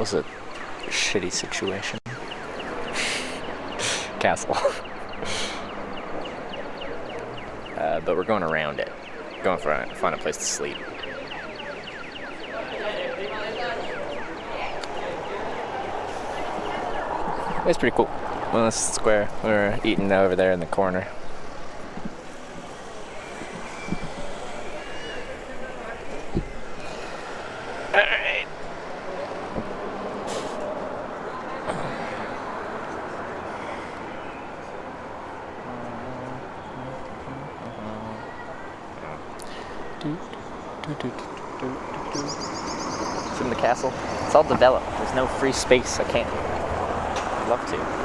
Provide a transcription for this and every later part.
was a shitty situation. Castle. But we're going around it. Going for find a place to sleep. It's pretty cool. Well, this square. We're eating over there in the corner. Alright. It's in the castle. It's all developed. There's no free space. I can't. I'd love to.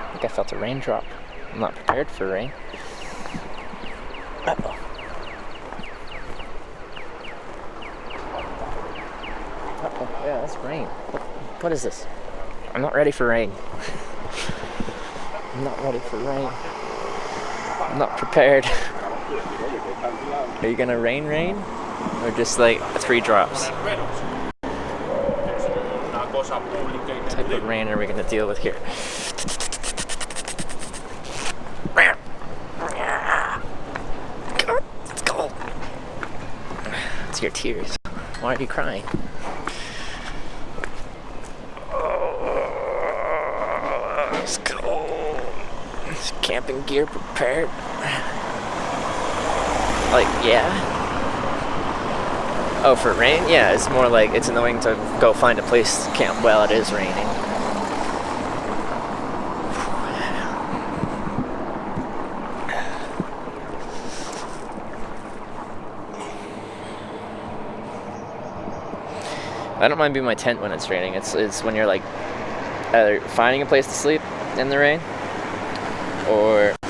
I think I felt a raindrop. I'm not prepared for rain. Uh-oh. Uh-oh, yeah, that's rain. What is this? I'm not ready for rain. I'm not ready for rain. I'm not prepared. Are you gonna rain? Or just like 3 drops? What type of rain are we gonna deal with here? It's cold. It's your tears. Why are you crying? Oh, it's cold. Is camping gear prepared? Like, yeah. Oh, for rain? Yeah, it's more like it's annoying to go find a place to camp while it is raining. I don't mind being my tent when it's raining. It's when you're like either finding a place to sleep in the rain, or the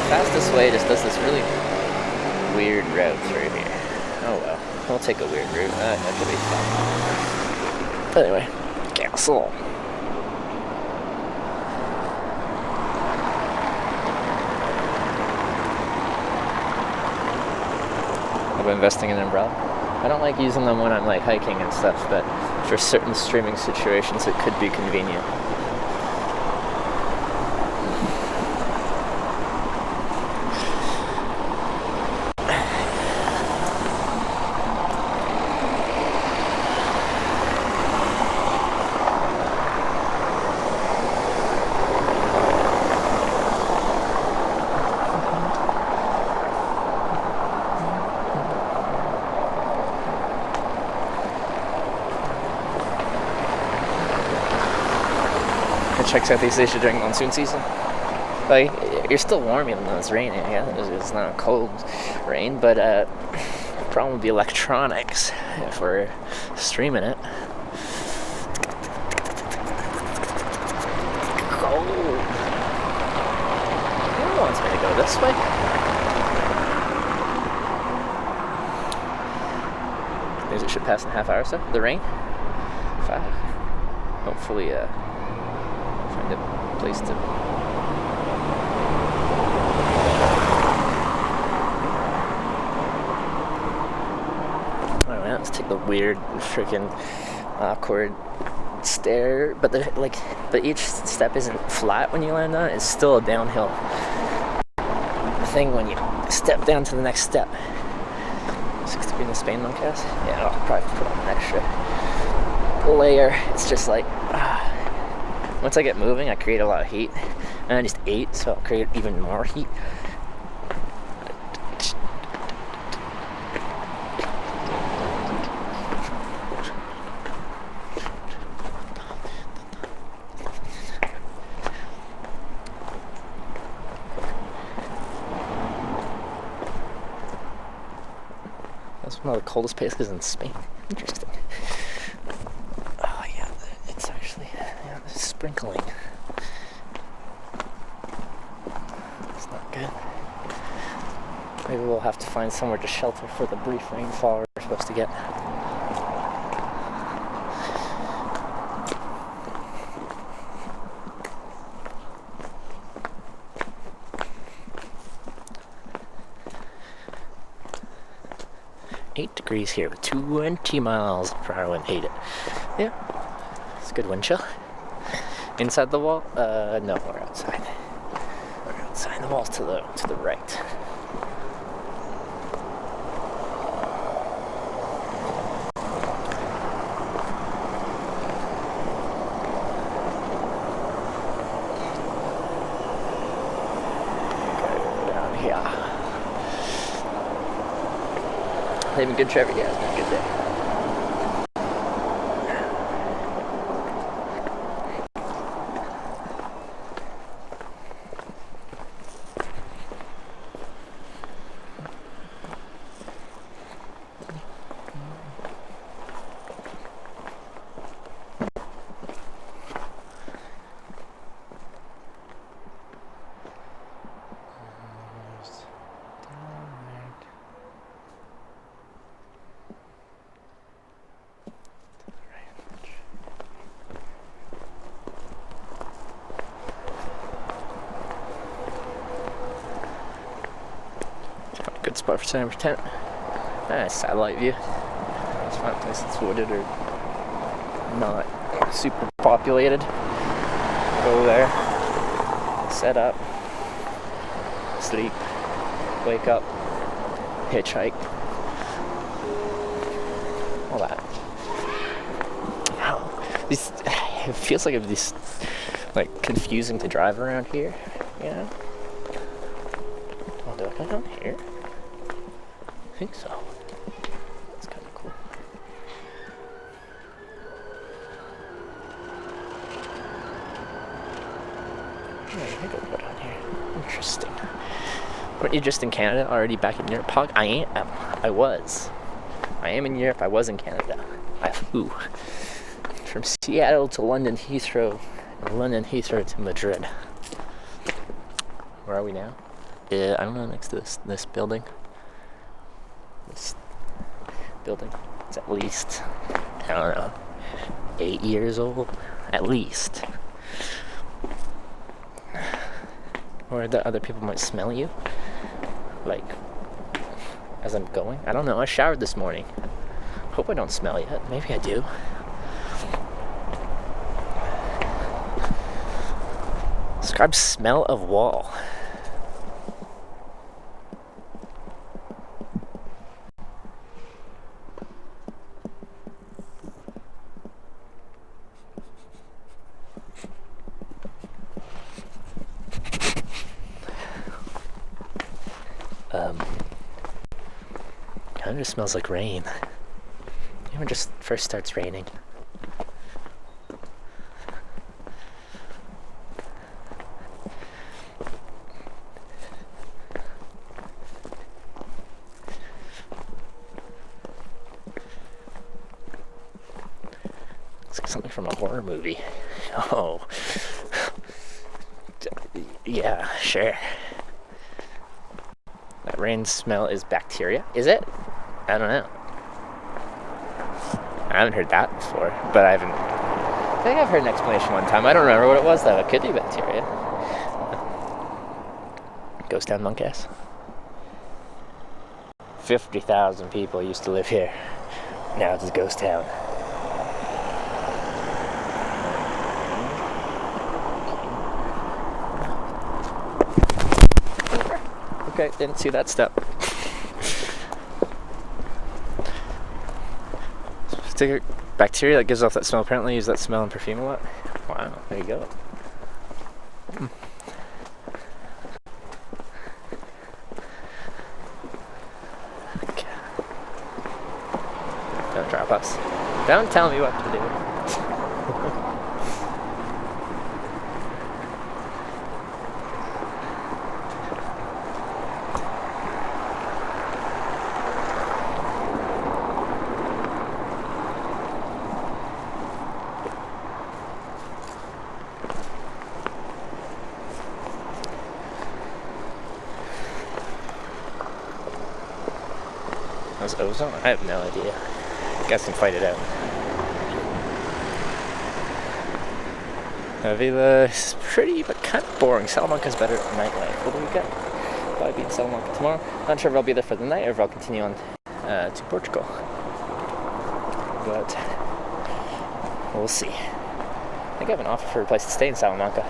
fastest way just does this really weird route through here. Oh well, we'll take a weird route. That could be fun. But anyway, castle. I've been investing in an umbrella. I don't like using them when I'm like hiking and stuff, but for certain streaming situations it could be convenient. Checks out these days during monsoon season. Like, you're still warm even though it's raining. Yeah, it's not cold rain, but the problem with the electronics if we're streaming it. Cold. Who wants me to go this way? Means it should pass in a half hour or so. The rain. 5. Hopefully, find a place to. Alright, let's take the weird, freaking, awkward stair. But but each step isn't flat when you land on it. It's still a downhill thing when you step down to the next step. 6 degree in the Spain Moncast? Yeah, I'll probably put on an extra layer. It's just like. Once I get moving, I create a lot of heat, and I just ate, so I'll create even more heat. That's one of the coldest places in Spain. Interesting. Oh yeah, it's actually sprinkling. Maybe we'll have to find somewhere to shelter for the brief rainfall we're supposed to get. Degrees here with 20 miles per hour wind. Hate it. Yeah, it's a good wind chill. Inside the wall? No, we're outside. We're outside. The wall's to the right. Okay, down here. Having a good trip, yeah, it's been a good day. Good spot for setting up your tent. Nice satellite view. It's a place that's wooded or not super populated. Go there, set up, sleep, wake up, hitchhike, all that. Wow, it feels like it's like confusing to drive around here. You know? Oh, do I go down here? I think so. That's kind of cool. Yeah, I think I'll go down here. Interesting. Weren't you just in Canada already back in Europe? I am. I was. I am in Europe. I was in Canada. I flew from Seattle to London Heathrow, and London Heathrow to Madrid. Where are we now? I don't know. Next to this building. This building is at least, I don't know, 8 years old, at least. Or that other people might smell you, like, as I'm going. I don't know, I showered this morning. Hope I don't smell yet, maybe I do. Describe smell of wall. Kind of just smells like rain. You know, when it just first starts raining. It's like something from a horror movie. Oh. Yeah, sure. That rain smell is bacteria. Is it? I don't know. I haven't heard that before, but I think I've heard an explanation one time. I don't remember what it was though. It could be bacteria. Ghost town, monk ass. 50,000 people used to live here. Now it's a ghost town. Okay, didn't see that step. Particular bacteria that gives off that smell. Apparently use that smell in perfume a lot. Wow, there you go. Okay. Don't drop us. Don't tell me what to do. Was ozone? I have no idea. Guess can fight it out. Avila is pretty, but kind of boring. Salamanca's better at nightlife. What do we got? Probably be in Salamanca tomorrow. Not sure if I'll be there for the night or if I'll continue on to Portugal. But we'll see. I think I have an offer for a place to stay in Salamanca.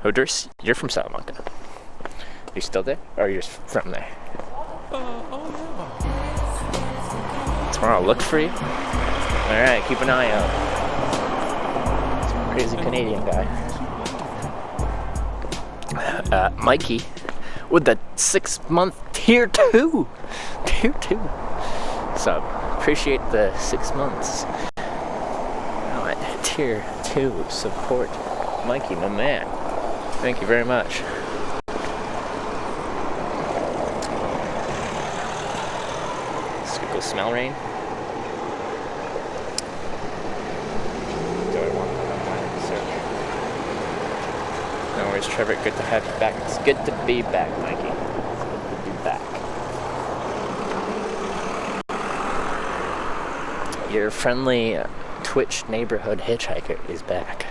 Hoders, you're from Salamanca. You still there? Or are you just from there? Tomorrow I'll look for you. Alright, keep an eye out. Some crazy Canadian guy. Mikey with the 6-month tier 2. Tier 2. So, appreciate the 6 months. Alright, tier 2 support. Mikey, my man. Thank you very much. Let's go smell rain. Do I want that on my search? No worries, Trevor. Good to have you back. It's good to be back, Mikey. It's good to be back. Your friendly Twitch neighborhood hitchhiker is back.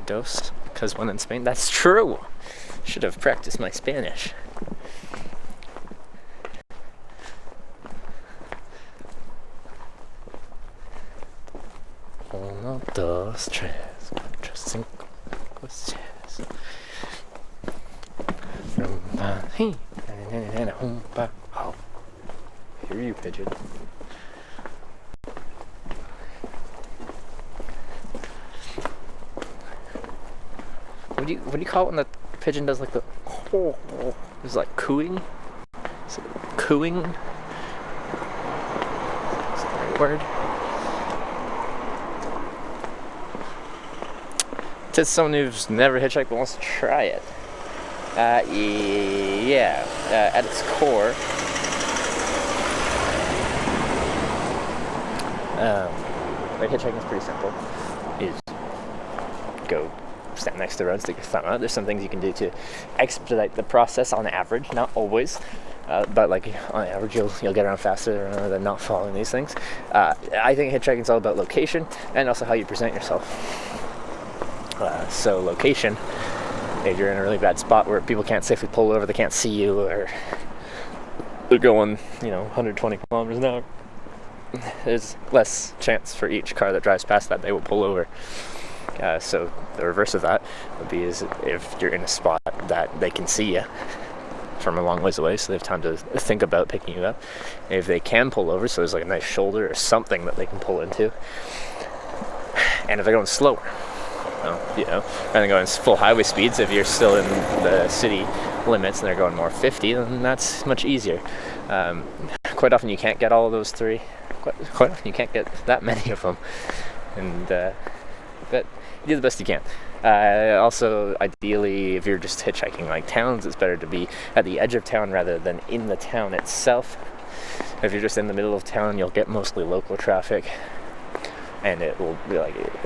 Dos, because when in Spain, that's true. Should have practiced my Spanish. Uno, dos, tres, cuatro, cinco, seis. Oh, hear you, pigeon. What do you call it when the pigeon does like the it's like cooing? Is it cooing? Is that the right word? It's someone who's never hitchhiked but wants to try it. Yeah. At its core, like hitchhiking is pretty simple. Is go stand next to the road, stick your thumb out. There's some things you can do to expedite the process on average, not always, but like on average you'll get around faster than not following these things. I think hitchhiking is all about location and also how you present yourself. So location, if you're in a really bad spot where people can't safely pull over, they can't see you, or they're going 120 kilometers an hour, there's less chance for each car that drives past that they will pull over. So the reverse of that would be is if you're in a spot that they can see you from a long ways away, so they have time to think about picking you up. If they can pull over, so there's like a nice shoulder or something that they can pull into. And if they're going slower, and they're going full highway speeds, if you're still in the city limits and they're going more 50, then that's much easier. Quite often you can't get all of those three. Quite often you can't get that many of them. And but you do the best you can. Also, ideally, if you're just hitchhiking like towns, it's better to be at the edge of town rather than in the town itself. If you're just in the middle of town, you'll get mostly local traffic, and it'll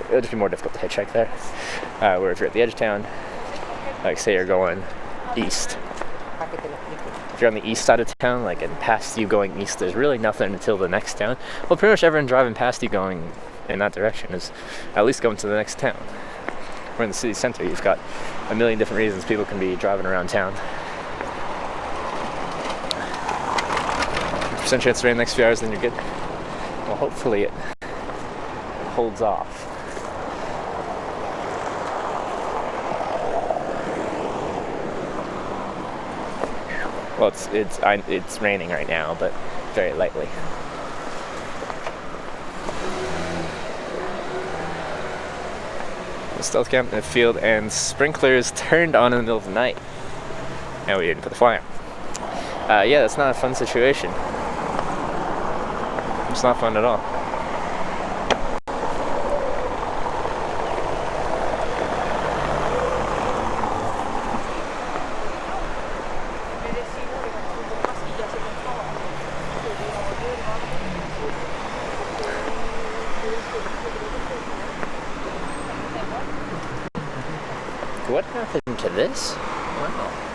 just be more difficult to hitchhike there. Where if you're at the edge of town, like say you're going east, if you're on the east side of town, like and past you going east, there's really nothing until the next town. Well, pretty much everyone driving past you going in that direction is at least going to the next town. We're in the city center, you've got a million different reasons people can be driving around town. Percent chance of rain the next few hours, then you're good. Well, hopefully it holds off. Well, it's raining right now, but very lightly. Stealth camp in the field and sprinklers turned on in the middle of the night. And we didn't put the fire on. Yeah, that's not a fun situation. It's not fun at all. what happened to this? Wow.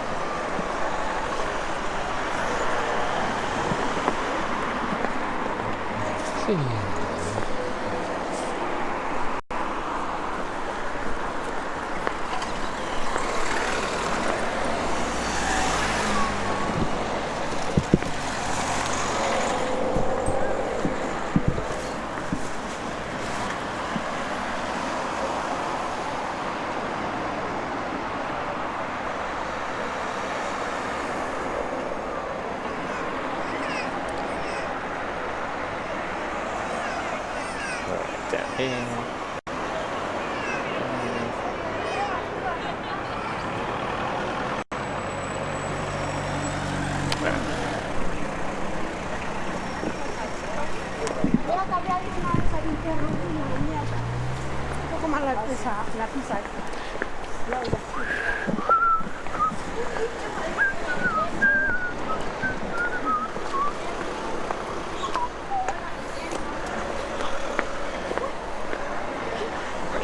Down here.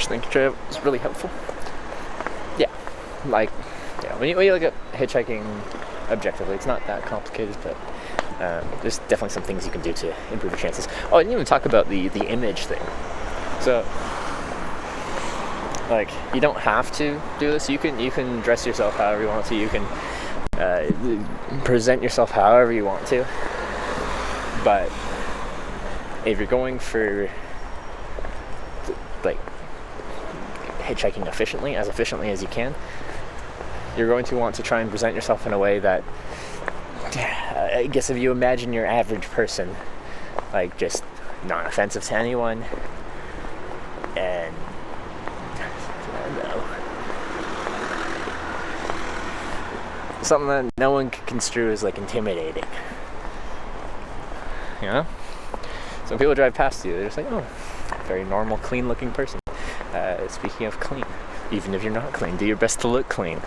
Thank you, Trev. It's really helpful. When you look at hitchhiking objectively, it's not that complicated, but there's definitely some things you can do to improve your chances. Oh, I didn't even talk about the image thing. So, like, you don't have to do this. You can dress yourself however you want to. You can present yourself however you want to. But if you're going for like hitchhiking efficiently as you can, you're going to want to try and present yourself in a way that, I guess, if you imagine your average person, like, just non-offensive to anyone, and I don't know, something that no one can construe as like intimidating. You know? Some people drive past you, they're just like, oh, very normal, clean-looking person. Speaking of clean, even if you're not clean, do your best to look clean.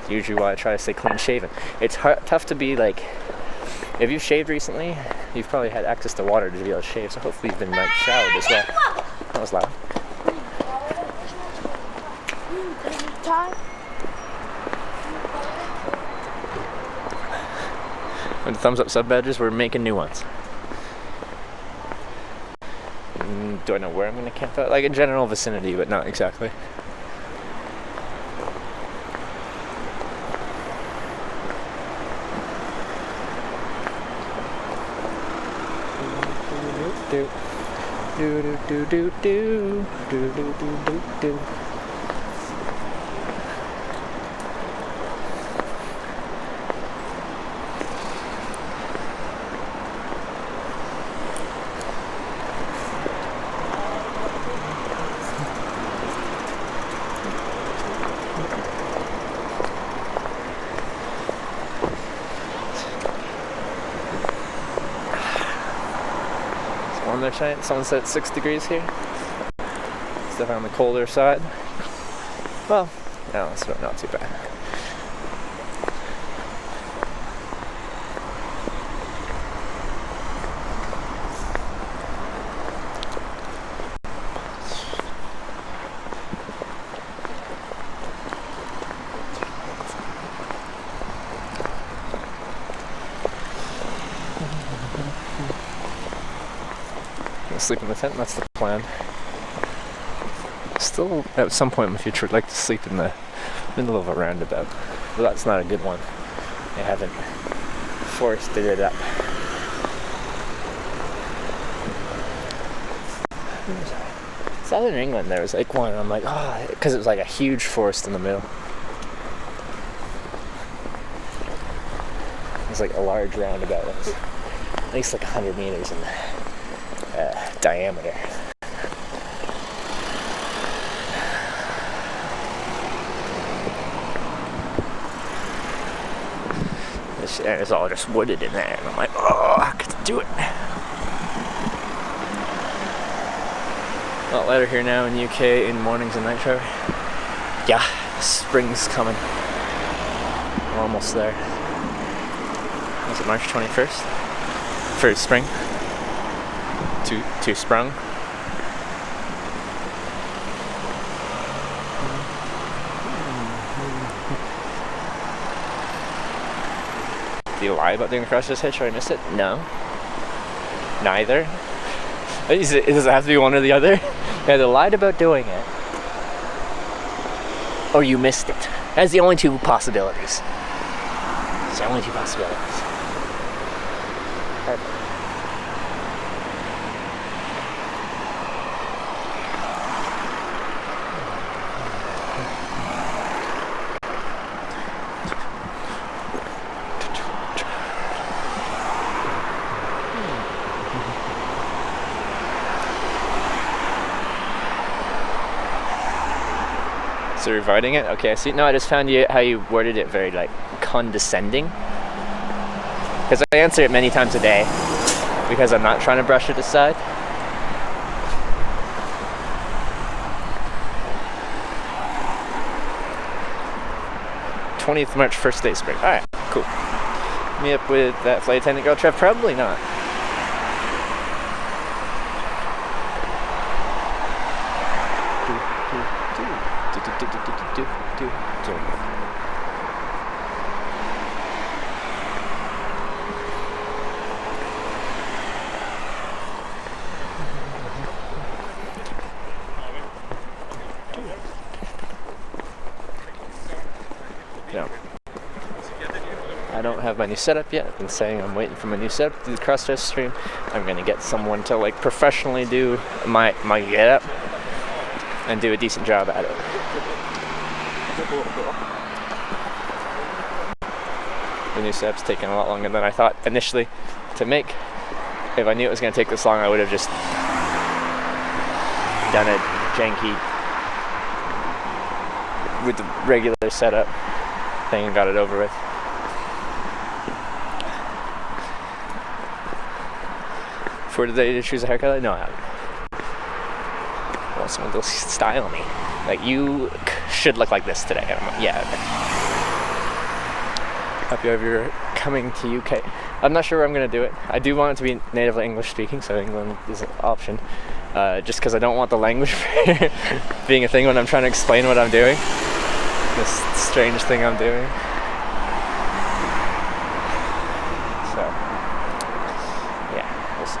Usually why I try to stay clean-shaven. It's tough to be like, if you've shaved recently, you've probably had access to water to be able to shave, so hopefully you've been like showered as well. That was loud. With the thumbs up sub badges, we're making new ones. Do I know where I'm going to camp out? Like a general vicinity, but not exactly. Someone said it's 6 degrees here. It's definitely on the colder side. Well, no, it's not too bad. Sleep in the tent, that's the plan. Still, at some point in the future, I'd like to sleep in the middle of a roundabout, but that's not a good one. They haven't forested it up. Southern England, there was like one, I'm like, oh, because it was like a huge forest in the middle. It was like a large roundabout that was at least like 100 meters in diameter. This area is all just wooded in there, and I'm like, oh, I could do it. A lot lighter here now in the UK in mornings and night travel. Yeah, spring's coming. We're almost there. Was it March 21st? For spring? To sprung. Do you lie about doing a crosstress hitch, or I missed it? No. Neither? Does it have to be one or the other? You either lied about doing it, or you missed it. That's the only two possibilities. It's the only two possibilities. Perfect. So you're avoiding it? Okay, I see. No, I just found how you worded it very, like, condescending. Because I answer it many times a day. Because I'm not trying to brush it aside. '20th March, first day of spring. Alright, cool. Me up with that flight attendant girl, Trev? Probably not. No. I don't have my new setup yet. I've been saying I'm waiting for my new setup to do the crossfit stream. I'm gonna get someone to like professionally do my get up and do a decent job at it. The new setup's taking a lot longer than I thought initially to make. If I knew it was gonna take this long, I would have just done a janky with the regular setup thing and got it over with. For today to choose a haircut? No, I haven't. I want someone to style me. Like, you should look like this today. I'm like, yeah, okay. Hope you're coming to UK. I'm not sure where I'm going to do it. I do want it to be natively English speaking, so England is an option. Just because I don't want the language being a thing when I'm trying to explain what I'm doing. This strange thing I'm doing. So, yeah, we'll see.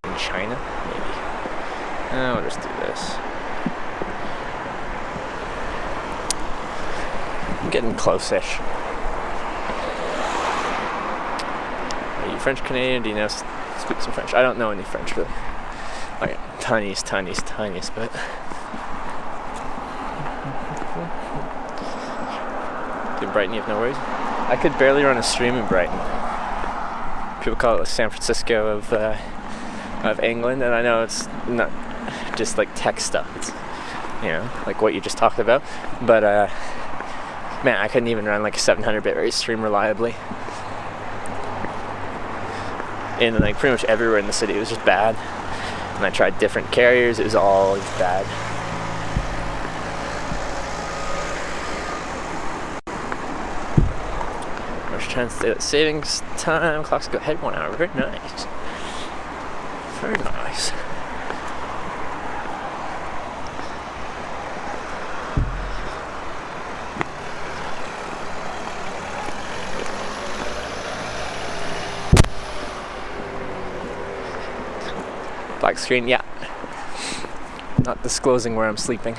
In China, maybe. We'll just do this. Getting close-ish. Are you French Canadian? Do you know speak some French? I don't know any French really. Like tiniest bit. In Brighton, you have no worries. I could barely run a stream in Brighton. People call it the San Francisco of England, and I know it's not just like tech stuff. It's, you know, like what you just talked about, but man, I couldn't even run like a 700-bit race stream reliably. And like pretty much everywhere in the city, it was just bad. And I tried different carriers, it was all bad. First chance to savings time, clocks go ahead 1 hour. Very nice. Very nice. Black screen, yeah. Not disclosing where I'm sleeping.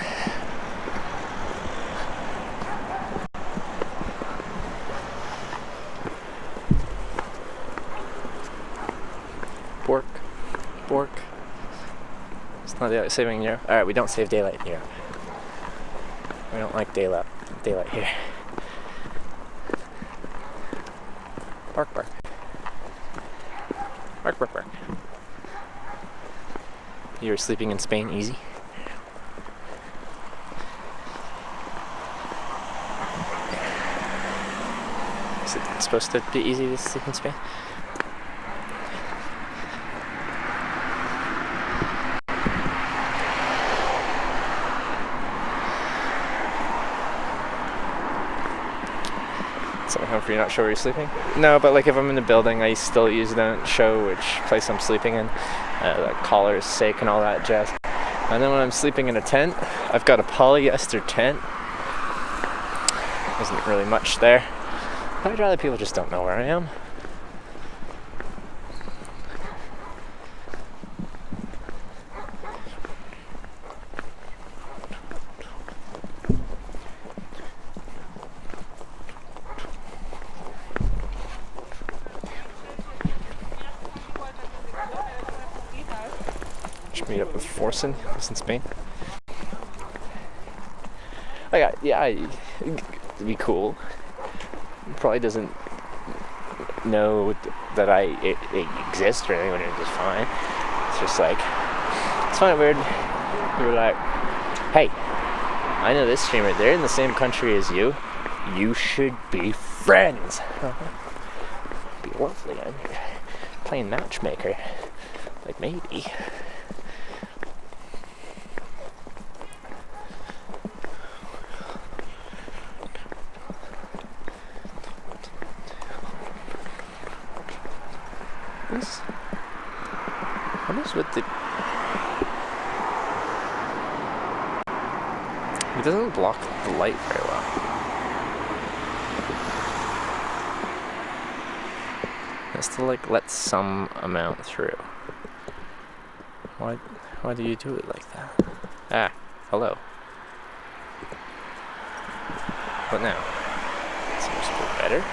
Bork. It's not daylight saving in Europe. Alright, we don't save daylight in Europe. We don't like daylight here. Bark. Bark. You were sleeping in Spain easy? Is it supposed to be easy to sleep in Spain? So if you're not sure where you're sleeping? No, but like if I'm in the building, I still use it to show which place I'm sleeping in, like collar's sake and all that jazz. And then when I'm sleeping in a tent, I've got a polyester tent. Isn't really much there. I'd rather people just don't know where I am. Just meet up with Forsen, who's in Spain. It'd be cool. Probably doesn't know that I exist or anything, it's just fine. It's just like, it's kind of weird. We were like, hey, I know this streamer, they're in the same country as you. You should be friends. Be lovely. I'm playing matchmaker. Like, maybe. What is with the... It doesn't block the light very well. It has to like let some amount through. Why do you do it like that? Ah, hello. What now? Seems to be better.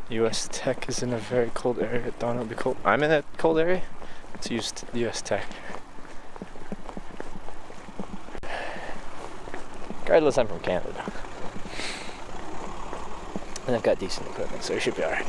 US Tech is in a very cold area. Dawn will be cold. I'm in a cold area. It's used US Tech. Regardless, I'm from Canada. And I've got decent equipment, so it should be alright.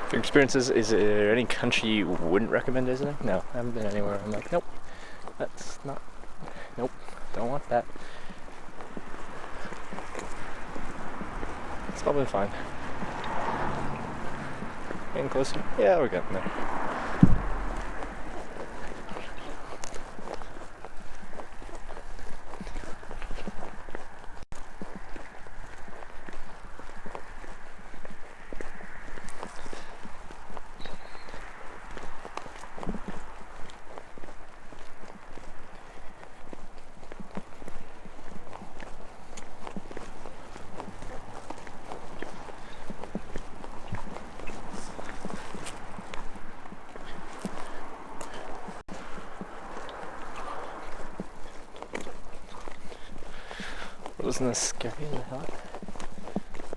For experiences, is there any country you wouldn't recommend visiting? No, I haven't been anywhere. I'm like, nope, that's not, nope, don't want that. It's all been fine. Getting closer? Yeah, we're getting there. Wasn't as scary as I thought.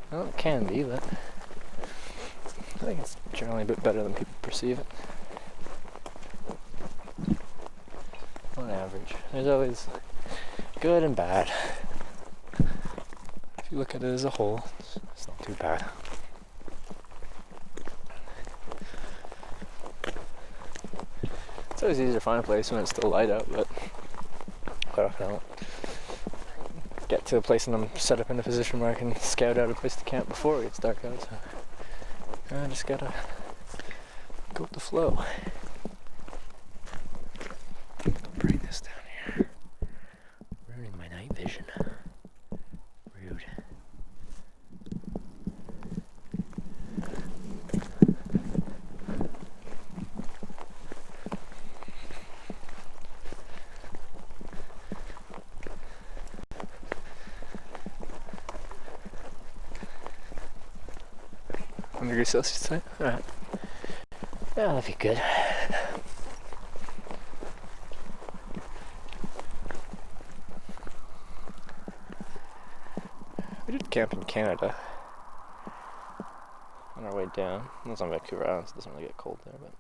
Well, it can be, but I think it's generally a bit better than people perceive it. On average. There's always good and bad. If you look at it as a whole, it's not too bad. It's always easier to find a place when it's still light out, but quite often I don't get to a place and I'm set up in a position where I can scout out a place to camp before it gets dark out, so I just gotta go with the flow. Bring this down here. Ruining my night vision. Rude. Degrees Celsius tonight? Alright. Yeah, that'd be good. We did camp in Canada on our way down. That's on Vancouver Island, so it doesn't really get cold there, but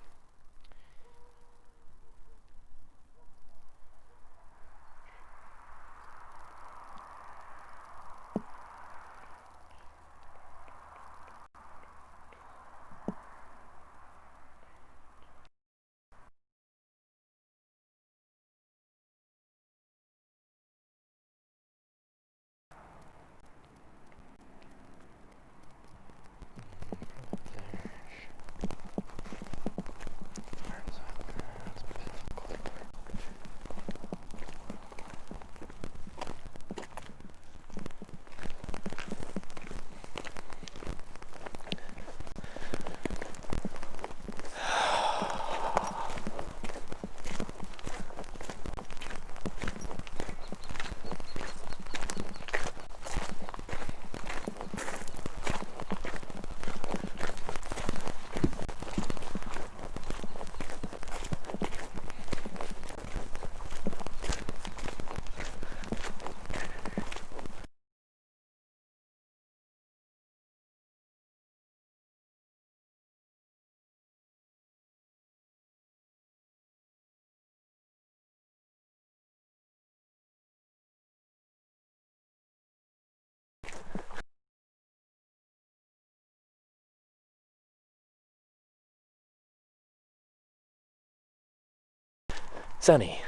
sunny.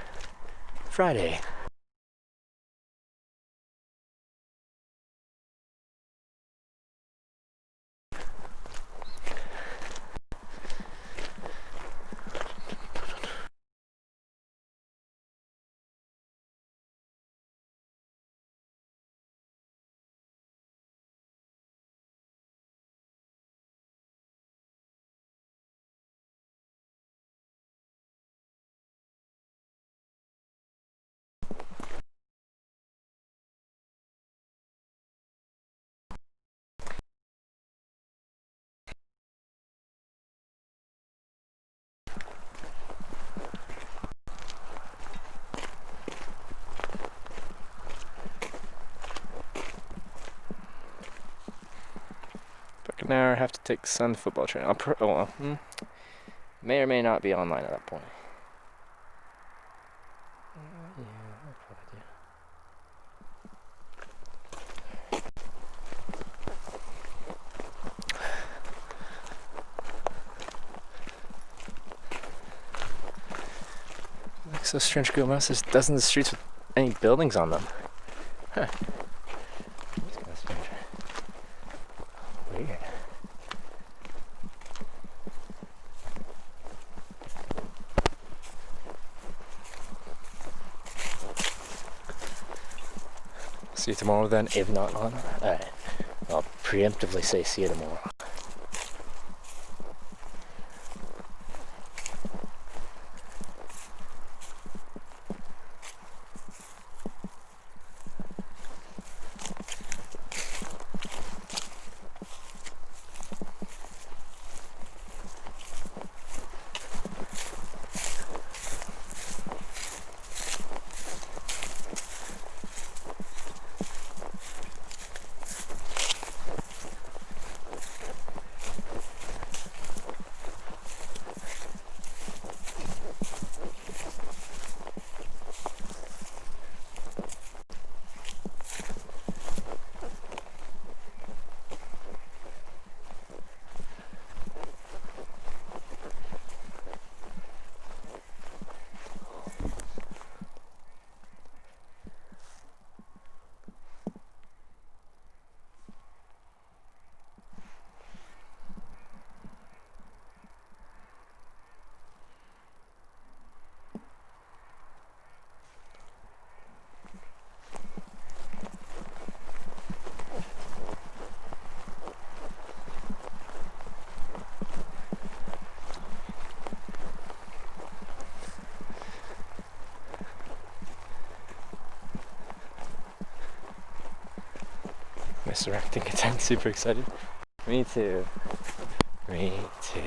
Friday. Back an hour, I have to take son football training. May or may not be online at that point. Yeah, that's what I do. Looks so strange, Google Maps. There's dozens of streets with any buildings on them. Huh. That's kind of strange. Weird. See you tomorrow then, if not on. Alright. I'll preemptively say see you tomorrow. mess around, think it's super excited. Me too. Me too.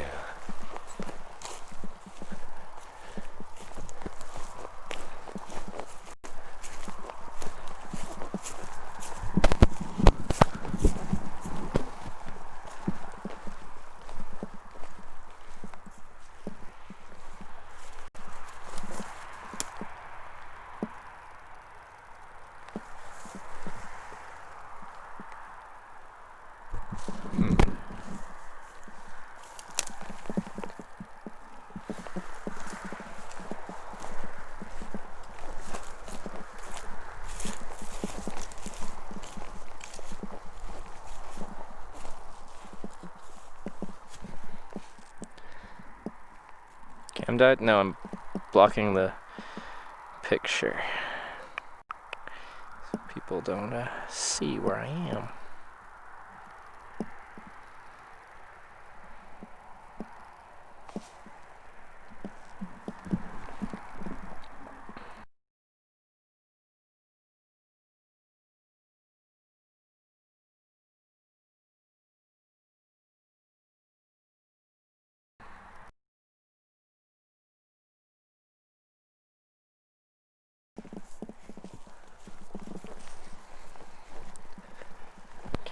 I'm dead? No, I'm blocking the picture. So people don't see where I am.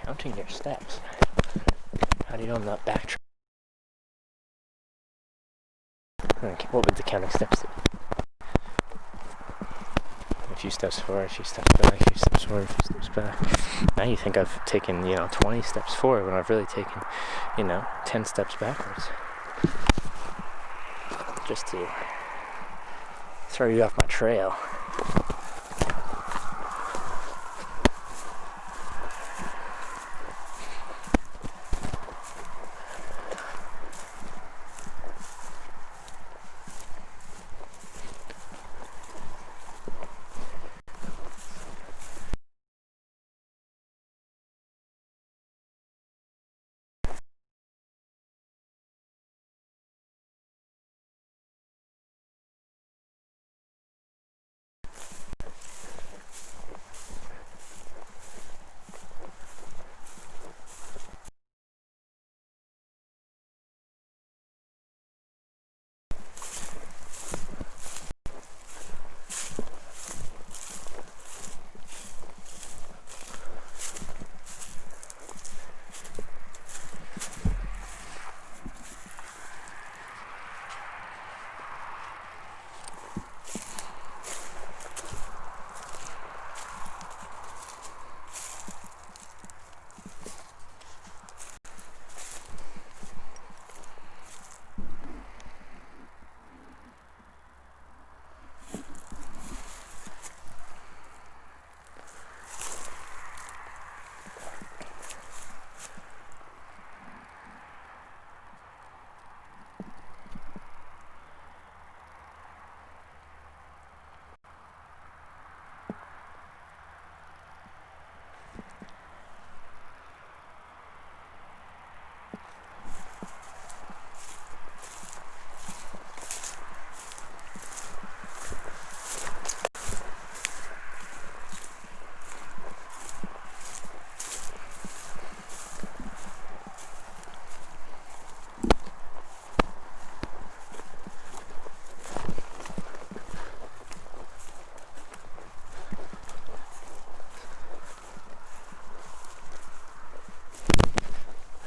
Counting your steps. How do you know I'm not backtracking? What would the counting steps do? A few steps forward, a few steps back, a few steps forward, a few steps back. Now you think I've taken, 20 steps forward when I've really taken, 10 steps backwards. Just to throw you off my trail.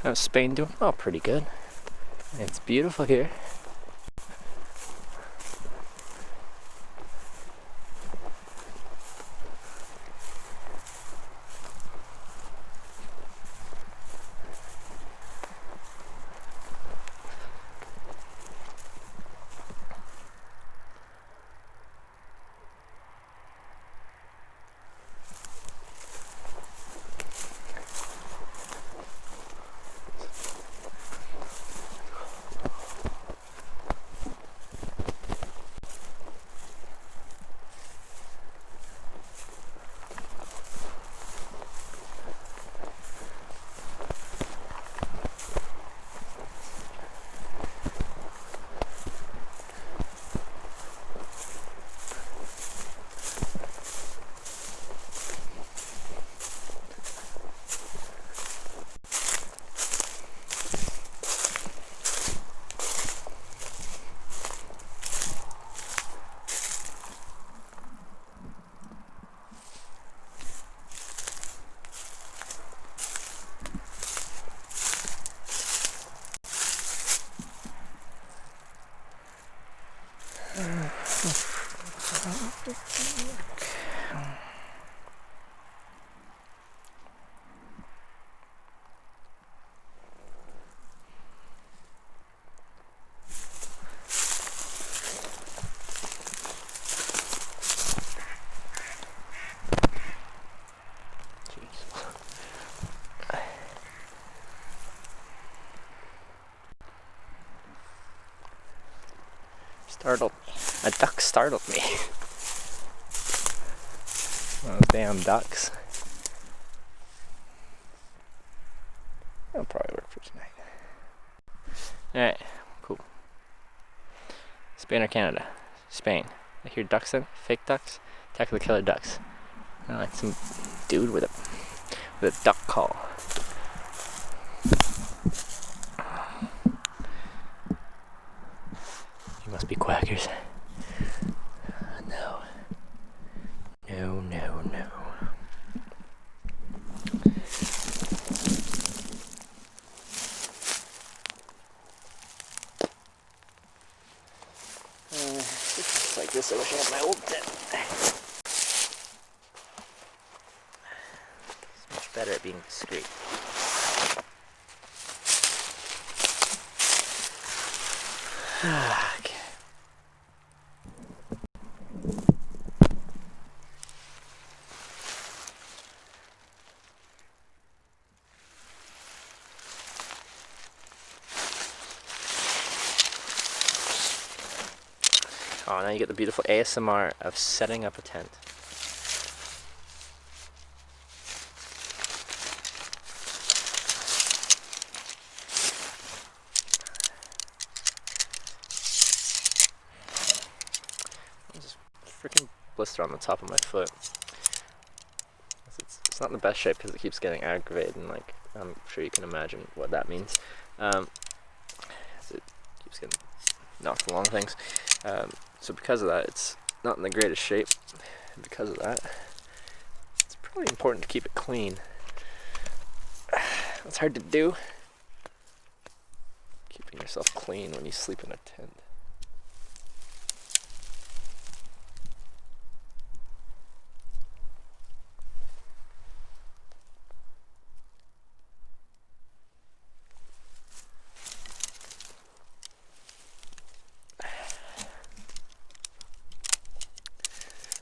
How's Spain doing? Oh, pretty good. It's beautiful here. Startled. A duck startled me. Those damn ducks. That'll probably work for tonight. Alright, cool. Spain or Canada? Spain. I hear ducks in. Fake ducks. Attack of the killer ducks. I like some dude with a duck call. You must be quackers. No. No, no, no. It's like this. I wish I had my old tent. It's much better at being discreet. Okay. Oh, now you get the beautiful ASMR of setting up a tent. There's a freaking blister on the top of my foot. It's not in the best shape because it keeps getting aggravated, and like I'm sure you can imagine what that means. It keeps getting knocked along things. So because of that, it's not in the greatest shape. And because of that, it's probably important to keep it clean. It's hard to do. Keeping yourself clean when you sleep in a tent.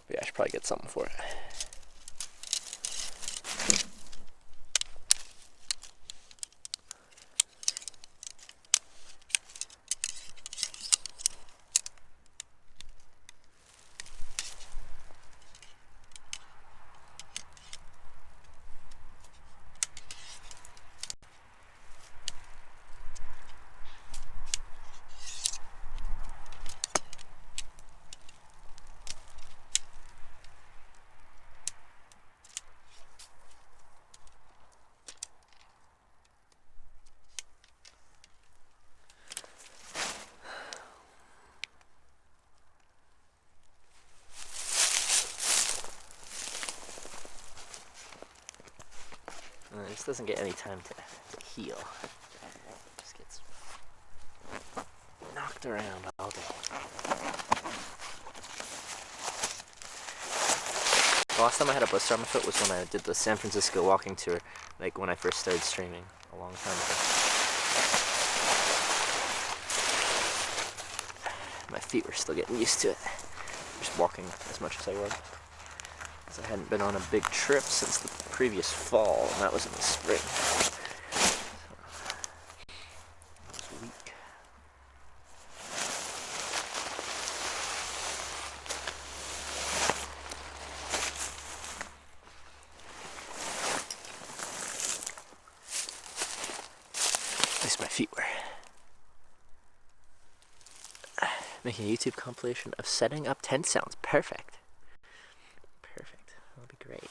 Yeah, I should probably get something for it. This doesn't get any time to heal. It just gets knocked around all day. The last time I had a blister on my foot was when I did the San Francisco walking tour, like when I first started streaming a long time ago. My feet were still getting used to it. Just walking as much as I was. I hadn't been on a big trip since the previous fall, and that was in the spring. I was weak. At least my feet were. Making a YouTube compilation of setting up tent sounds. Perfect. That'll be great.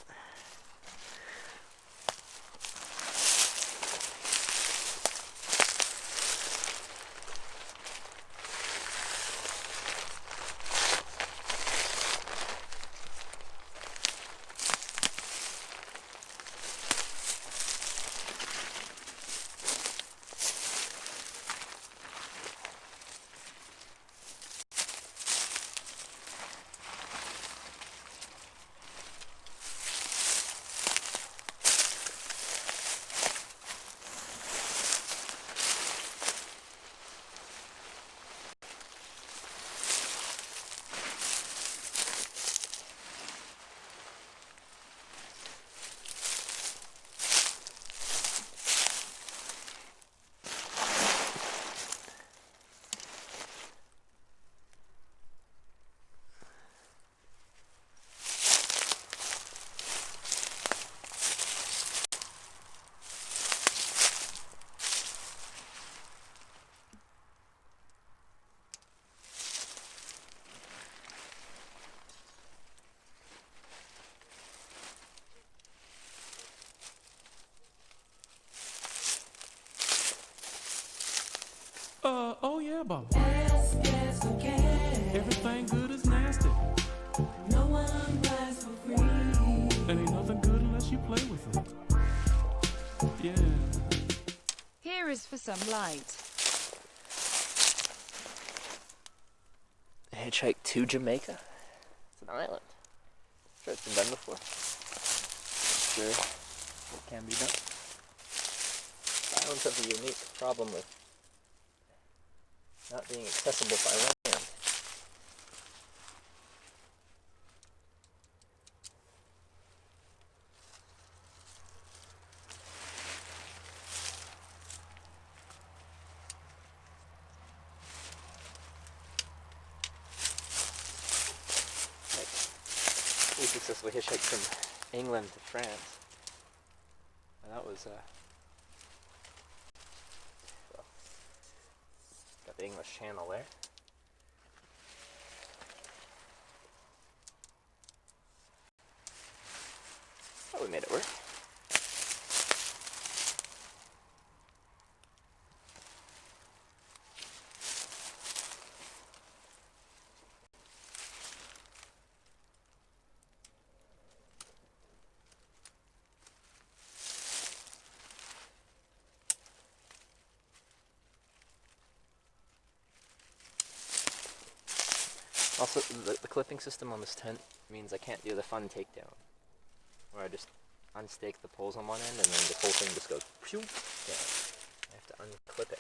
care about it. Yes, who cares? Everything good is nasty. No one buys for free. And ain't nothing good unless you play with it. Yeah. Here is for some light. Hitchhike to Jamaica. It's an island. Sure, it's been done before. Sure, it can be done. Islands have a unique problem with not being accessible by land. We successfully hitchhiked from England to France. And that was, well, got the English Channel there. Oh, we made it work. Also, the clipping system on this tent means I can't do the fun takedown, where I just unstake the poles on one end and then this whole thing just goes phew down. I have to unclip it.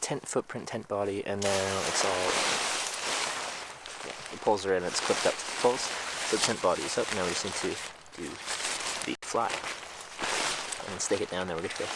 Tent footprint, tent body, and then it's all, yeah, the poles are in, it's clipped up to the poles, so the tent body is up. Now we just need to do the fly and stake it down, then we're good to go.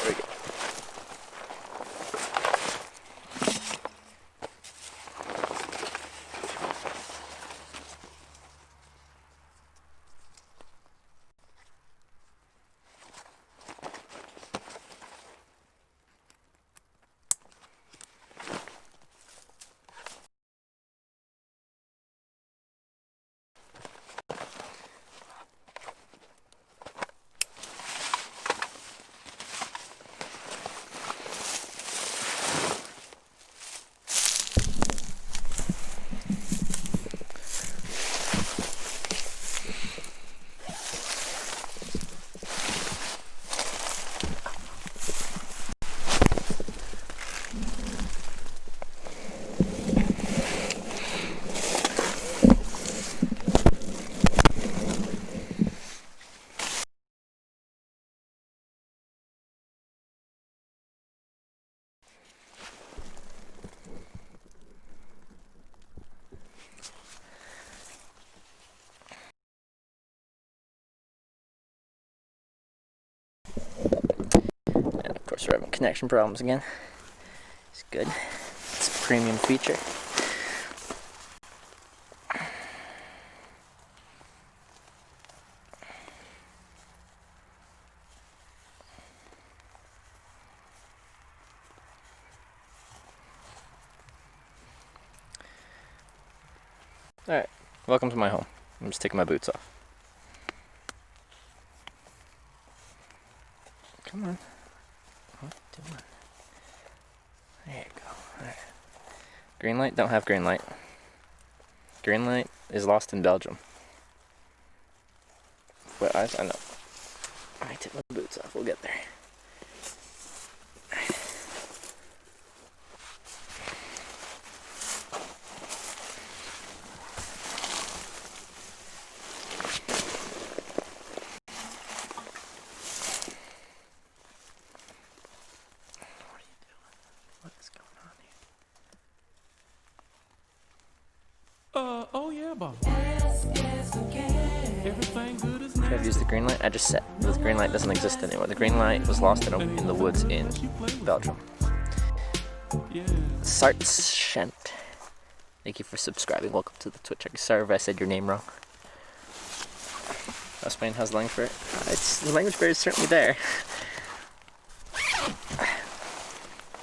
Very good. And of course we're having connection problems again. It's good. It's a premium feature. Alright, welcome to my home. I'm just taking my boots off. Come on. What are you doing? There you go. Alright. Green light, don't have green light. Green light is lost in Belgium. Wet eyes, I know. I take my boots off, we'll get there. What is going on here? Oh yeah, Bob. Everything good is I've used the green light. I just said the green light doesn't exist anymore. The green light was lost in the woods in Belgium. Sartschent. Thank you for subscribing. Welcome to the Twitch. Sorry if I said your name wrong. Spain has language barrier. The language barrier is certainly there.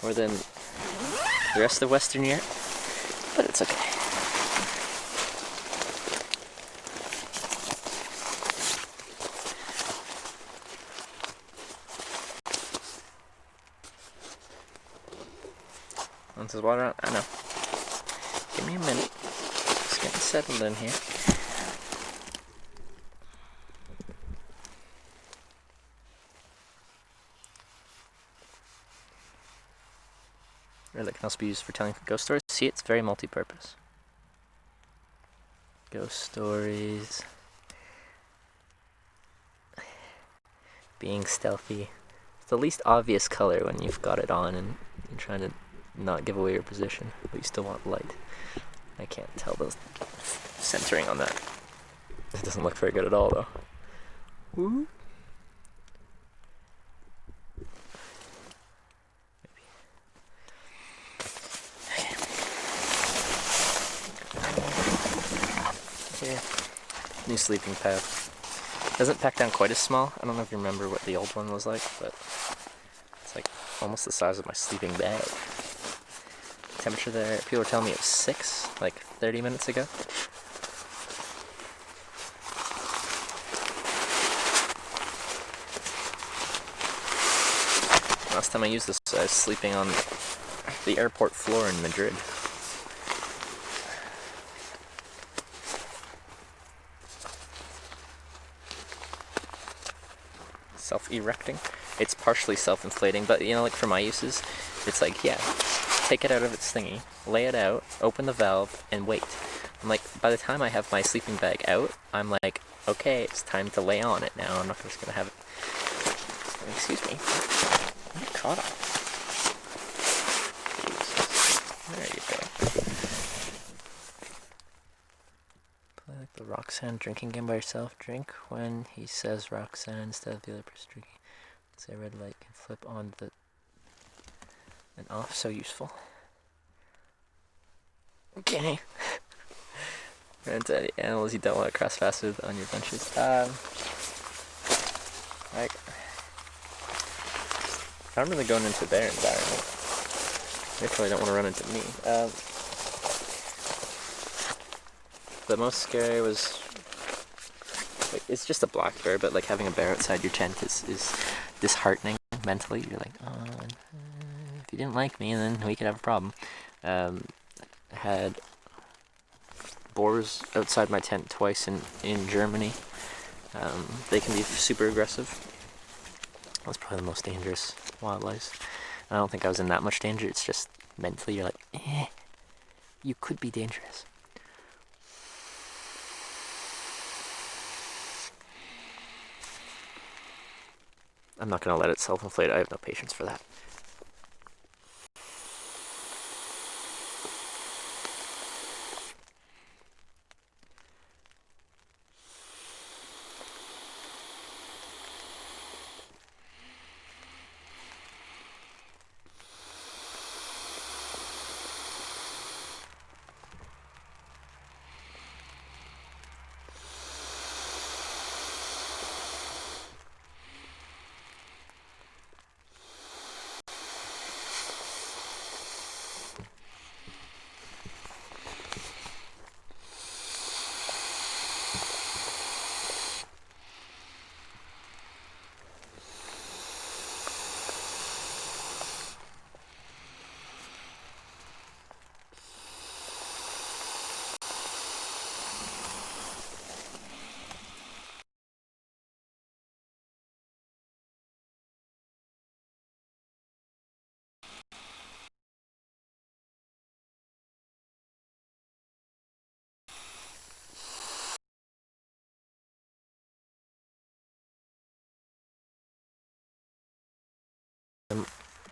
More than the rest of Western Europe, but it's okay. Once there's water on, I know. Give me a minute. Just getting settled in here. Relic can also be used for telling ghost stories. See, it's very multi-purpose. Ghost stories. Being stealthy. It's the least obvious color when you've got it on and you're trying to not give away your position, but you still want light. I can't tell the centering on that. It doesn't look very good at all, though. Woo. Here. New sleeping pad. Doesn't pack down quite as small. I don't know if you remember what the old one was like, but it's like almost the size of my sleeping bag. Temperature there, people were telling me it was 6, like 30 minutes ago. Last time I used this, I was sleeping on the airport floor in Madrid. Self-erecting. It's partially self-inflating, but you know, like for my uses, it's like, yeah, take it out of its thingy, lay it out, open the valve, and wait. I'm like, by the time I have my sleeping bag out, I'm like, okay, it's time to lay on it now. I'm not just gonna have it. Excuse me. I'm caught up. There you go. Play like the Roxanne drinking game by yourself. Drink when he says Roxanne instead of the other person drinking. Say red light can flip on the and off. So useful. Okay. And animals you don't want to cross faster on your bunches. Like, I'm really going into their environment. They probably don't want to run into me. The most scary was, like, it's just a black bear, but like having a bear outside your tent is disheartening mentally. You're like, oh, if you didn't like me, then we could have a problem. Had boars outside my tent twice in Germany. They can be super aggressive. That's probably the most dangerous wildlife. I don't think I was in that much danger. It's just mentally you're like, you could be dangerous. I'm not gonna let it self-inflate. I have no patience for that.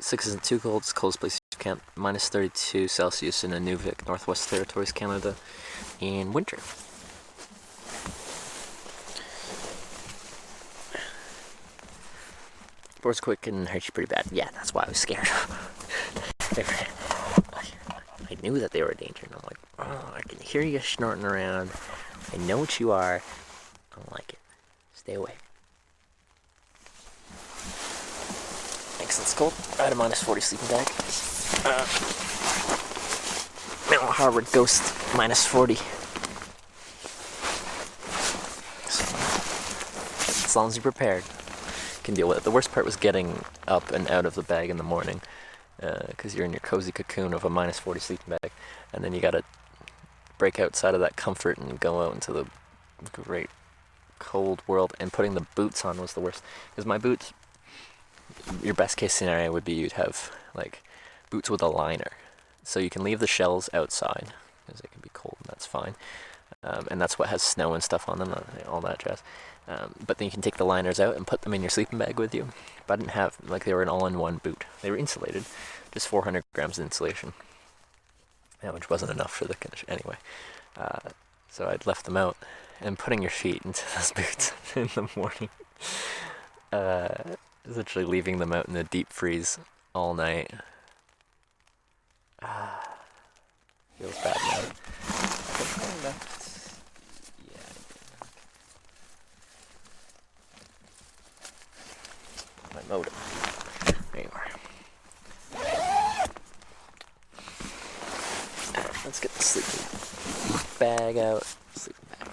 Six isn't too cold. It's the coldest place you camp. Minus 32 Celsius in Nunavut, Northwest Territories, Canada, in winter. Boar's quick and hurt you pretty bad. Yeah, that's why I was scared. I knew that they were a danger, and I'm like, oh, I can hear you snorting around. I know what you are. I don't like it. Stay away. It's cold. I had a minus 40 sleeping bag. Mount Harvard Ghost minus 40. So, as long as you're prepared, you can deal with it. The worst part was getting up and out of the bag in the morning, because you're in your cozy cocoon of a minus 40 sleeping bag, and then you gotta break outside of that comfort and go out into the great cold world. And putting the boots on was the worst, because my boots, your best case scenario would be you'd have like boots with a liner, so you can leave the shells outside because they can be cold and that's fine, and that's what has snow and stuff on them, all that jazz, but then you can take the liners out and put them in your sleeping bag with you. But I didn't have, like, they were an all-in-one boot. They were insulated, just 400 grams of insulation, which wasn't enough for the condition anyway. So I'd left them out, and putting your feet into those boots in the morning, literally leaving them out in the deep freeze all night. Feels bad now. Yeah. My modem. There you are. sleeping bag out. Sleeping bag.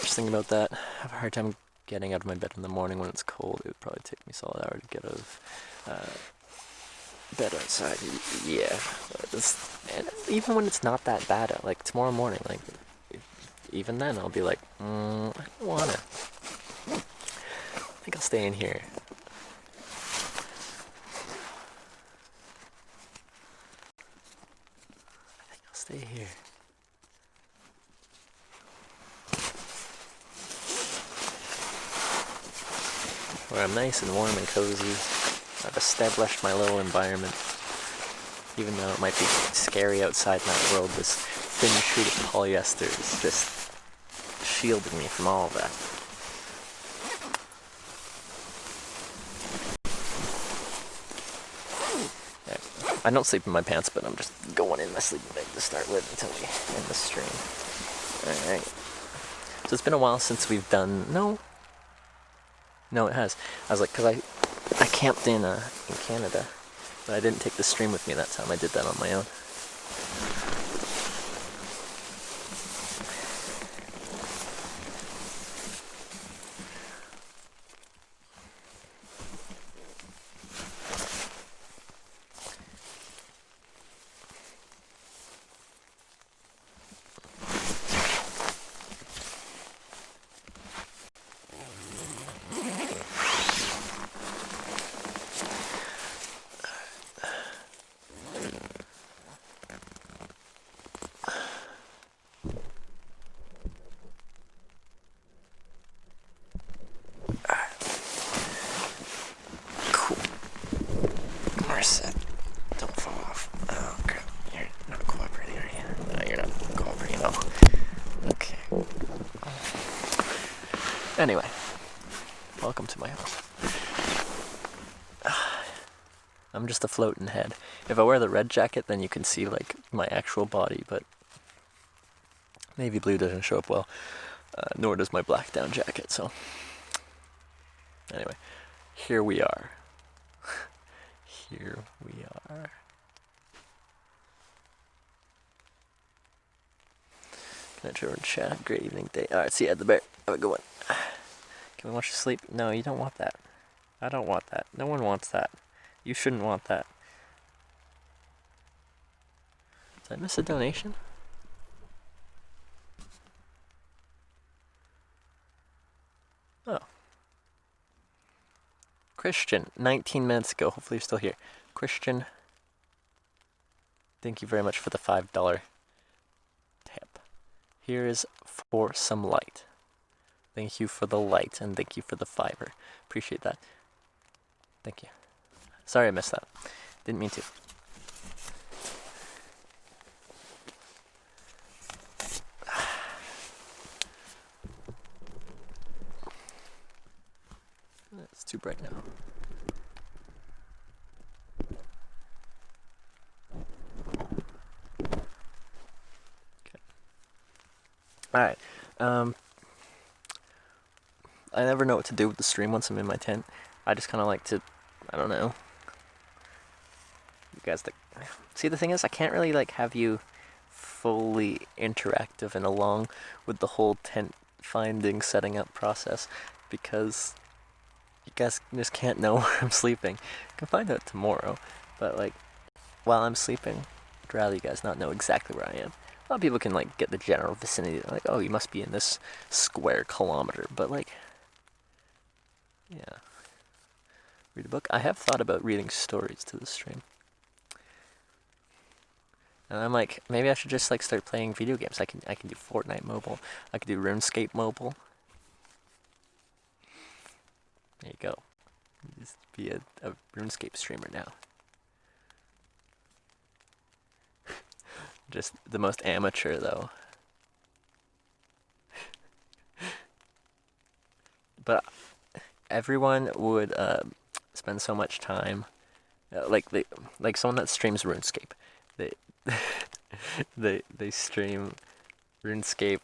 Just thinking about that. I have a hard time getting out of my bed in the morning when it's cold. It would probably take me a solid hour to get out of bed outside. Yeah. And even when it's not that bad, like tomorrow morning, like even then I'll be like, I don't wanna. I think I'll stay in here. Stay here. Where I'm nice and warm and cozy. I've established my little environment. Even though it might be scary outside in that world, this thin sheet of polyester is just shielding me from all of that. I don't sleep in my pants, but I'm just going in my sleeping bag to start with until we end the stream. Alright. So it's been a while since we've done... No, it has. I was like, because I camped in Canada, but I didn't take the stream with me that time. I did that on my own. Don't fall off. Oh crap, you're not cooperating, are you? No, you're not cooperating at all. Okay. Anyway, welcome to my house. I'm just a floating head. If I wear the red jacket, then you can see like my actual body, but navy blue doesn't show up well, nor does my black down jacket, so anyway, here we are. Here we are. Can I turn and chat? Great evening day. Alright, see you at the bear. Have a good one. Can we watch you sleep? No, you don't want that. I don't want that. No one wants that. You shouldn't want that. Did I miss a donation? Oh. Christian, 19 minutes ago. Hopefully you're still here. Christian, thank you very much for the $5 tip. Here is for some light. Thank you for the light, and thank you for the fiver. Appreciate that. Thank you. Sorry I missed that. Didn't mean to. It's too bright now. Okay. Alright. I never know what to do with the stream once I'm in my tent. I just kind of like to, I don't know. You guys, see, the thing is, I can't really like have you fully interactive and along with the whole tent finding, setting up process, because you guys just can't know where I'm sleeping. You can find out tomorrow, but like, while I'm sleeping, I'd rather you guys not know exactly where I am. A lot of people can like get the general vicinity, like, oh, you must be in this square kilometer, but like, yeah. Read a book. I have thought about reading stories to the stream. And I'm like, maybe I should just like start playing video games. I can do Fortnite mobile. I can do RuneScape mobile. There you go. Just be a RuneScape streamer now. Just the most amateur though. But everyone would spend so much time, like someone that streams RuneScape. They stream RuneScape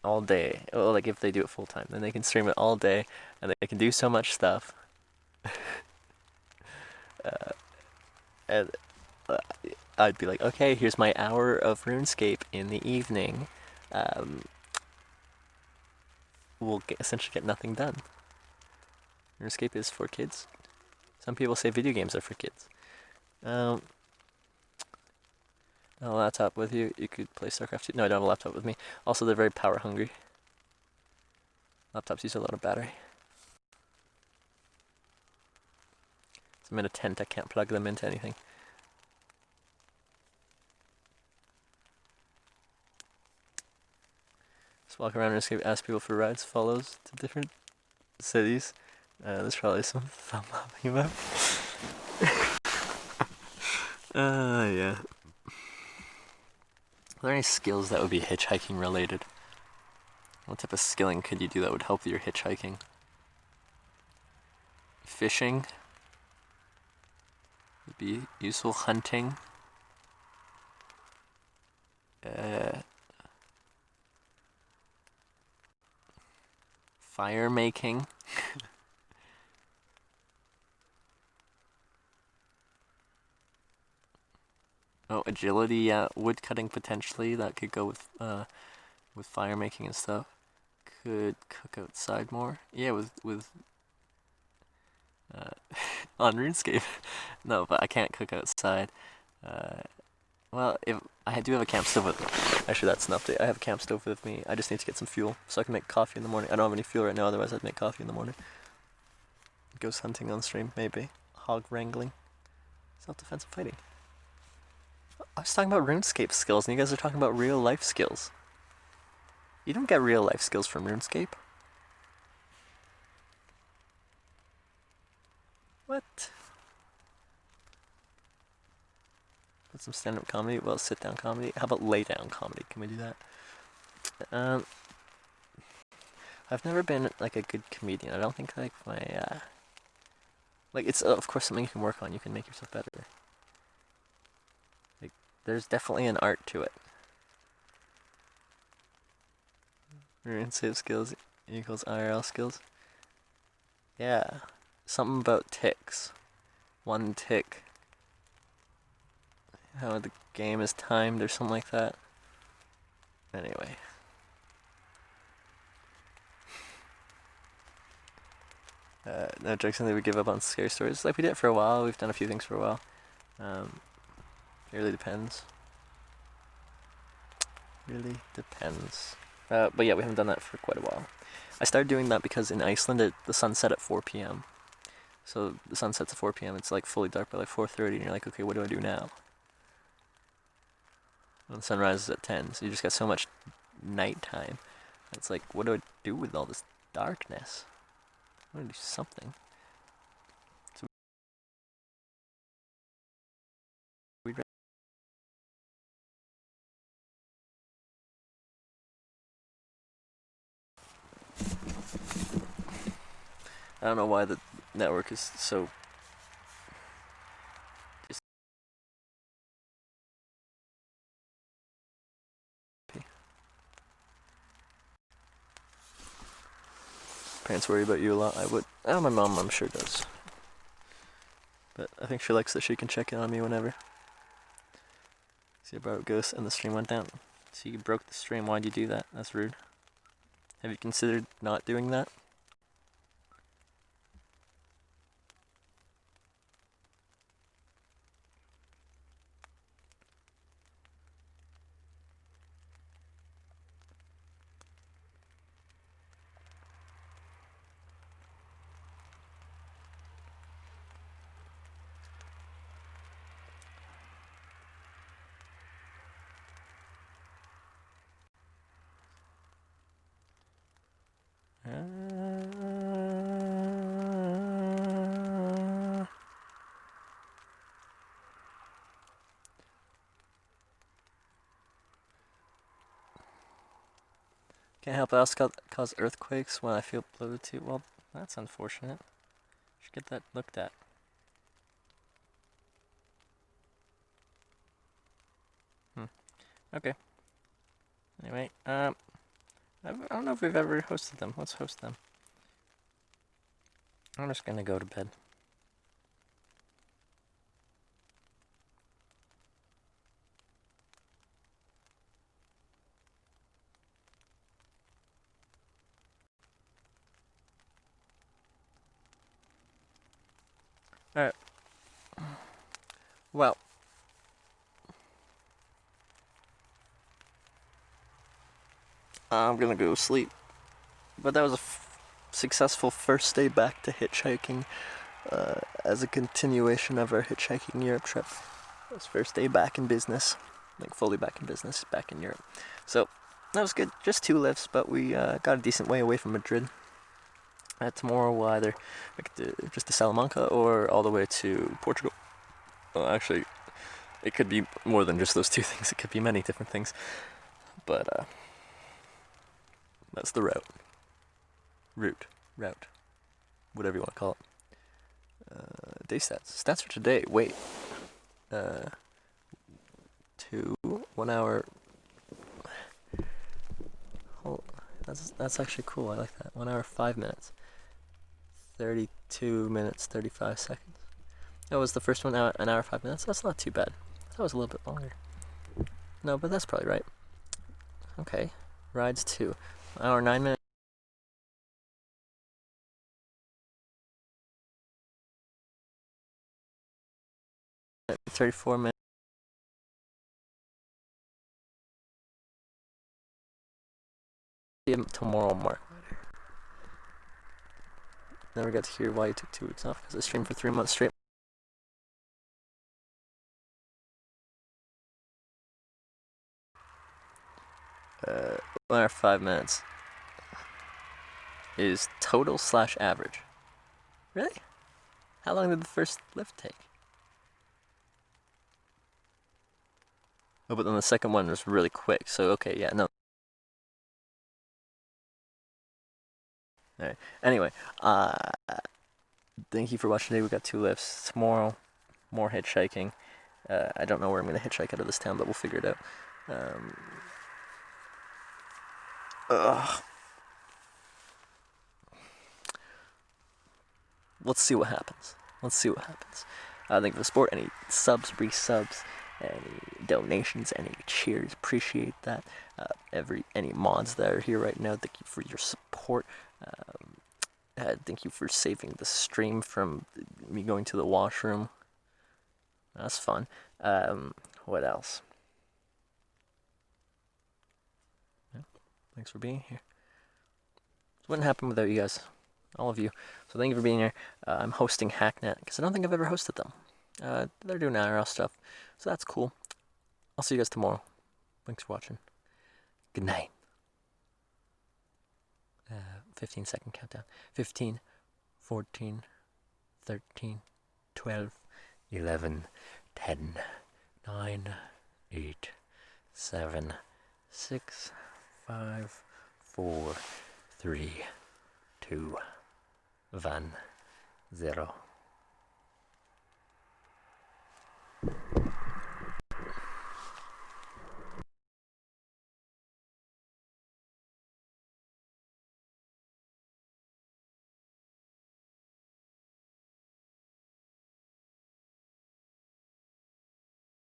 all day. Well, like if they do it full time, then they can stream it all day, and they can do so much stuff. I'd be like, okay, here's my hour of RuneScape in the evening. We'll essentially get nothing done. RuneScape is for kids. Some people say video games are for kids. A laptop with you, you could play StarCraft 2. No, I don't have a laptop with me. Also, they're very power hungry. Laptops use a lot of battery. So I'm in a tent, I can't plug them into anything. Just walk around RuneScape, ask people for rides, follows to different cities. There's probably some thumb laughing about. Yeah. Are there any skills that would be hitchhiking related? What type of skilling could you do that would help your hitchhiking? Fishing would be useful. Hunting. Fire making. Oh, agility, yeah. Wood cutting potentially. That could go with fire making and stuff. Could cook outside more. Yeah, with on RuneScape. No, but I can't cook outside. Well, if I do have a camp stove with me. Actually, that's an update. I have a camp stove with me. I just need to get some fuel so I can make coffee in the morning. I don't have any fuel right now, otherwise I'd make coffee in the morning. Ghost hunting on stream, maybe. Hog wrangling. Self-defense and fighting. I was talking about RuneScape skills, and you guys are talking about real life skills. You don't get real life skills from RuneScape. What? Put some stand-up comedy? Well, sit-down comedy? How about lay-down comedy? Can we do that? I've never been, like, a good comedian. I don't think, like, my, like, it's, of course, something you can work on. You can make yourself better. Like, there's definitely an art to it. RuneScape skills equals IRL skills. Yeah. Something about ticks. One tick. How the game is timed or something like that. Anyway. No jokes, and they would give up on scary stories. Like we did for a while. We've done a few things for a while. It really depends. Really depends. But yeah, we haven't done that for quite a while. I started doing that because in Iceland the sun set at 4 p.m. So the sun sets at 4 p.m. It's like fully dark by like 4:30, and you're like, okay, what do I do now? And the sun rises at 10, so you just got so much nighttime. It's like, what do I do with all this darkness? I want to do something. So I don't know why the network is so. Parents worry about you a lot. I would. Oh, my mom, I'm sure does. But I think she likes that she can check in on me whenever. See about Ghost and the stream went down. So you broke the stream. Why'd you do that? That's rude. Have you considered not doing that? Can't help else cause earthquakes when I feel bloated too. Well, that's unfortunate. Should get that looked at. Okay. Anyway, I don't know if we've ever hosted them. Let's host them. I'm just gonna go to bed. Well, I'm gonna go sleep. But that was a successful first day back to hitchhiking, as a continuation of our Hitchhiking Europe trip. It was first day back in business, like fully back in business, back in Europe. So that was good. Just 2 lifts, but we got a decent way away from Madrid. Tomorrow we'll either make it just to Salamanca or all the way to Portugal. Well, actually, it could be more than just those 2 things. It could be many different things. But that's the route. Route. Whatever you want to call it. Day stats. Stats for today. Wait. 1 hour. Oh, that's actually cool. I like that. 1 hour 5 minutes. 32 minutes 35 seconds. That was the first one. An hour 5 minutes. That's not too bad. That was a little bit longer. No, but that's probably right. Okay. Rides 2. 1 hour 9 minutes. 34 minutes. Tomorrow mark. Never got to hear why you took 2 weeks off, because I streamed for 3 months straight. Uh, 1 hour 5 minutes is total / average. Really? How long did the first lift take? Oh, but then the second one was really quick, so okay, yeah, no. Alright, anyway, thank you for watching today. We got 2 lifts. Tomorrow, more hitchhiking. I don't know where I'm going to hitchhike out of this town, but we'll figure it out. Let's see what happens. Thank you for the support. Any subs, resubs, any donations, any cheers, appreciate that. Any mods that are here right now, thank you for your support. Thank you for saving the stream from me going to the washroom. That's fun. What else? Yeah, thanks for being here. It wouldn't happen without you guys, all of you. So thank you for being here. I'm hosting Hacknet because I don't think I've ever hosted them. They're doing IRL stuff, so that's cool. I'll see you guys tomorrow. Thanks for watching. Good night. 15-second countdown. 15, 14, 13, 12, 11, 10, 9, 8, 7, 6, 5, 4, 3, 2, 1, 0.